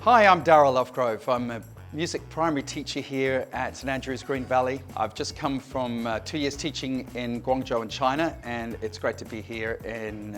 Hi, I'm Darryl Lovegrove. I'm a music primary teacher here at St Andrews Green Valley. I've just come from 2 years teaching in Guangzhou in China, and it's great to be here in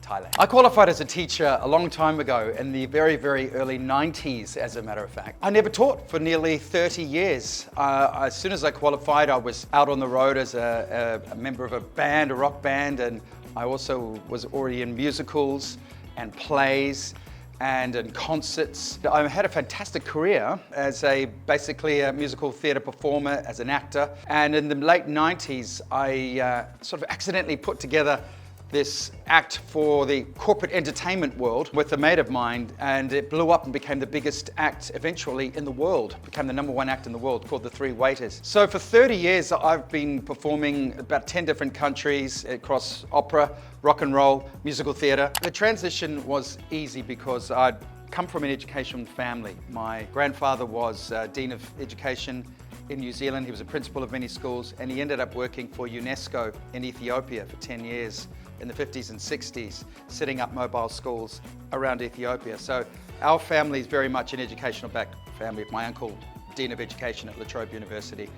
Thailand. I qualified as a teacher a long time ago, in the very, very early 90s, as a matter of fact. I never taught for nearly 30 years. As soon as I qualified, I was out on the road as a member of a band, a rock band, and I also was already in musicals and plays and in concerts. I had a fantastic career as basically a musical theatre performer, as an actor. And in the late 90s, I sort of accidentally put together this act for the corporate entertainment world with a mate of mine, and it blew up and became the biggest act eventually in the world. It became the #1 act in the world, called The Three Waiters. So for 30 years, I've been performing about 10 different countries across opera, rock and roll, musical theatre. The transition was easy because I'd come from an education family. My grandfather was Dean of Education in New Zealand. He was a principal of many schools, and he ended up working for UNESCO in Ethiopia for 10 years in the 50s and 60s, setting up mobile schools around Ethiopia. So our family is very much an educational backed family. My uncle, Dean of Education at La Trobe University,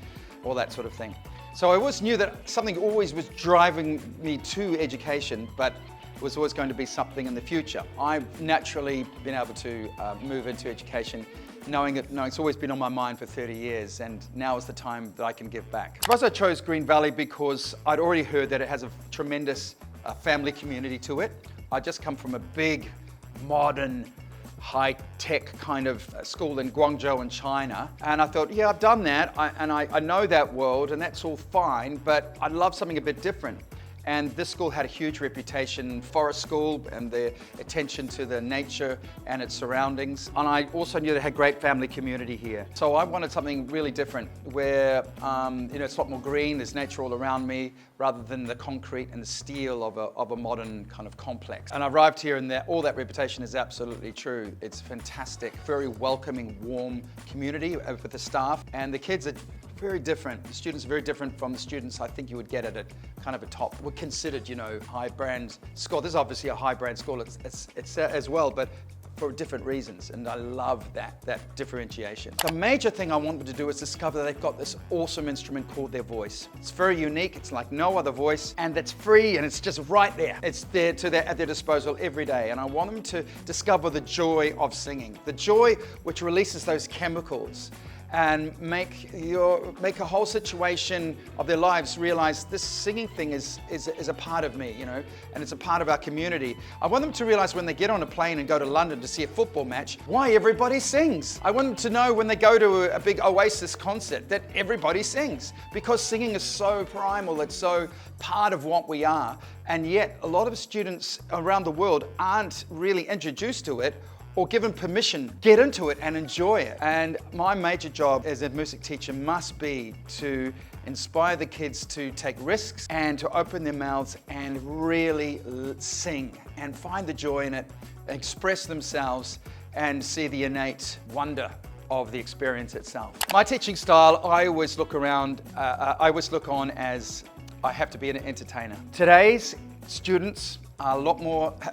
all that sort of thing. So I always knew that something always was driving me to education, but it was always going to be something in the future. I've naturally been able to move into education, knowing it's always been on my mind for 30 years, and now is the time that I can give back. I suppose I chose Green Valley because I'd already heard that it has a tremendous family community to it. I just come from a big, modern, high-tech kind of school in Guangzhou in China, and I thought, yeah, I've done that, I know that world, and that's all fine, but I'd love something a bit different. And this school had a huge reputation, forest school, and the attention to the nature and its surroundings. And I also knew they had great family community here. So I wanted something really different where, it's a lot more green, there's nature all around me, rather than the concrete and the steel of a modern kind of complex. And I arrived here and all that reputation is absolutely true. It's fantastic, very welcoming, warm community with the staff. And the kids are very different. The students are very different from the students I think you would get at a kind of a top. We're considered, high brand school. This is obviously a high brand school. It's as well, but for different reasons, and I love that differentiation. The major thing I want them to do is discover that they've got this awesome instrument called their voice. It's very unique, it's like no other voice, and it's free, and it's just right there. It's there at their disposal every day, and I want them to discover the joy of singing, the joy which releases those chemicals and make a whole situation of their lives realize this singing thing is a part of me, and it's a part of our community. I want them to realize when they get on a plane and go to London to see a football match, why everybody sings. I want them to know when they go to a big Oasis concert that everybody sings, because singing is so primal, it's so part of what we are, and yet a lot of students around the world aren't really introduced to it or given permission, get into it and enjoy it. And my major job as a music teacher must be to inspire the kids to take risks and to open their mouths and really sing and find the joy in it, express themselves and see the innate wonder of the experience itself. My teaching style, I always look on as I have to be an entertainer. Today's students are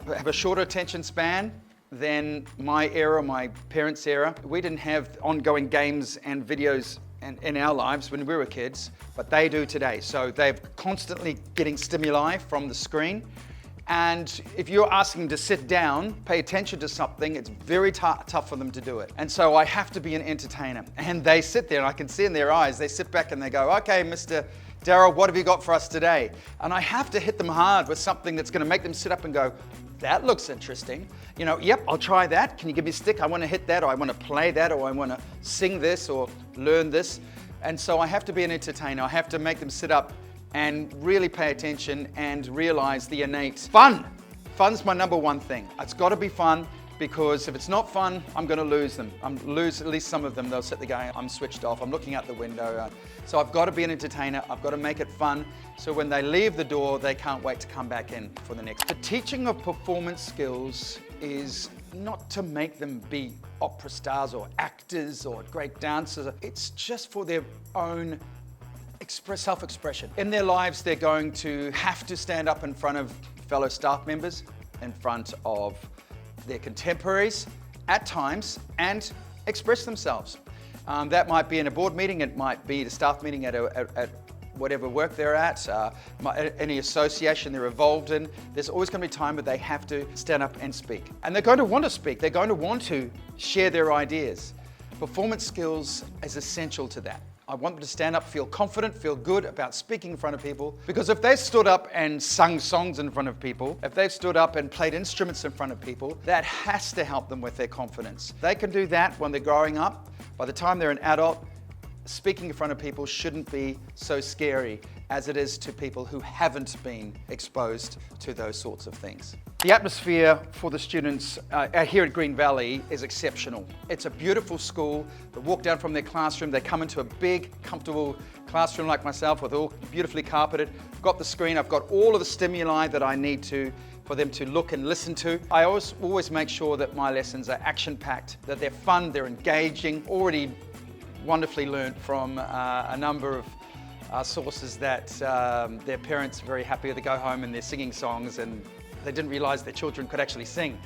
have a shorter attention span than my era, my parents' era. We didn't have ongoing games and videos in our lives when we were kids, but they do today. So they're constantly getting stimuli from the screen. And if you're asking them to sit down, pay attention to something, it's very tough for them to do it. And so I have to be an entertainer. And they sit there, and I can see in their eyes, they sit back and they go, okay, Mr. Darryl, what have you got for us today? And I have to hit them hard with something that's gonna make them sit up and go, that looks interesting. Yep, I'll try that. Can you give me a stick? I want to hit that, or I want to play that, or I want to sing this, or learn this. And so I have to be an entertainer. I have to make them sit up and really pay attention and realize the innate fun. Fun's my #1 thing. It's got to be fun, because if it's not fun, I'm going to lose them. Lose at least some of them. They'll sit there going, I'm switched off, I'm looking out the window. So I've got to be an entertainer, I've got to make it fun, so when they leave the door, they can't wait to come back in for the next. The teaching of performance skills is not to make them be opera stars or actors or great dancers. It's just for their own self-expression. In their lives, they're going to have to stand up in front of fellow staff members, in front of their contemporaries, at times and express themselves. That might be in a board meeting, it might be a staff meeting at whatever work they're at, any association they're involved in. There's always going to be time where they have to stand up and speak. And they're going to want to speak, they're going to want to share their ideas. Performance skills is essential to that. I want them to stand up, feel confident, feel good about speaking in front of people. Because if they've stood up and sung songs in front of people, if they've stood up and played instruments in front of people, that has to help them with their confidence. They can do that when they're growing up. By the time they're an adult, speaking in front of people shouldn't be so scary as it is to people who haven't been exposed to those sorts of things. The atmosphere for the students here at Green Valley is exceptional. It's a beautiful school. They walk down from their classroom, they come into a big, comfortable classroom like myself with all beautifully carpeted. I've got the screen, I've got all of the stimuli that I need for them to look and listen to. I always make sure that my lessons are action-packed, that they're fun, they're engaging. Already wonderfully learned from a number of sources that their parents are very happy to go home and they're singing songs and they didn't realize their children could actually sing,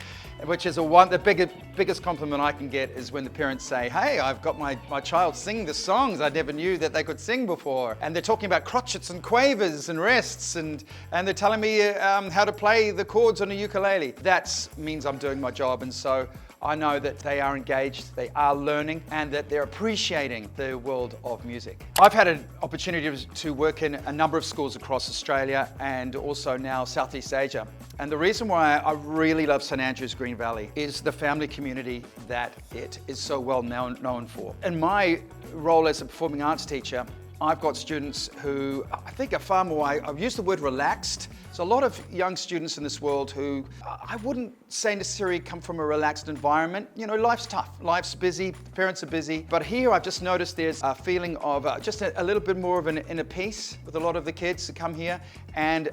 which is the biggest compliment I can get is when the parents say, hey, I've got my child singing the songs. I never knew that they could sing before. And they're talking about crotchets and quavers and rests and they're telling me how to play the chords on a ukulele. That means I'm doing my job, and so I know that they are engaged, they are learning, and that they're appreciating the world of music. I've had an opportunity to work in a number of schools across Australia and also now Southeast Asia. And the reason why I really love St Andrews Green Valley is the family community that it is so well known for. In my role as a performing arts teacher, I've got students who I think are far more, I've used the word relaxed. So a lot of young students in this world who I wouldn't say necessarily come from a relaxed environment. You know, life's tough, life's busy, parents are busy. But here I've just noticed there's a feeling of just a little bit more of an inner peace with a lot of the kids that come here, and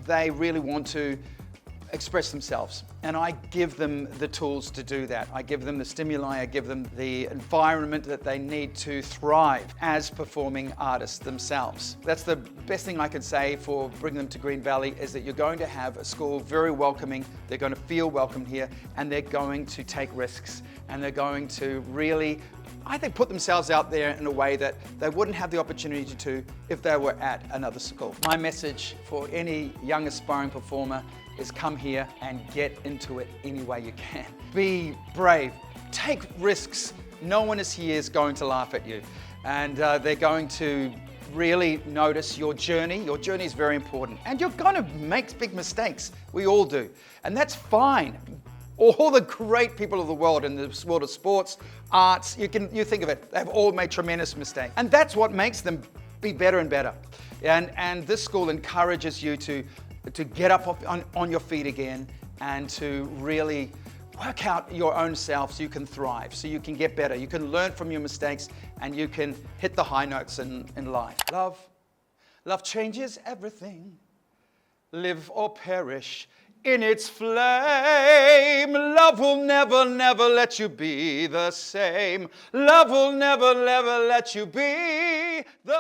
they really want to express themselves. And I give them the tools to do that. I give them the stimuli, I give them the environment that they need to thrive as performing artists themselves. That's the best thing I can say for bringing them to Green Valley, is that you're going to have a school very welcoming, they're going to feel welcome here, and they're going to take risks, and they're going to really, I think, put themselves out there in a way that they wouldn't have the opportunity to if they were at another school. My message for any young aspiring performer is come here and get into it any way you can. Be brave, take risks. No one here is going to laugh at you, and they're going to really notice your journey. Your journey is very important, and you're going to make big mistakes. We all do, and that's fine. All the great people of the world in the world of sports, arts, you think of it, they've all made tremendous mistakes, and that's what makes them be better and better. And this school encourages you to get up on your feet again and to really work out your own self so you can thrive, so you can get better, you can learn from your mistakes, and you can hit the high notes in life. Love changes everything. Live or perish in its flame. Love will never, never let you be the same. Love will never, never let you be the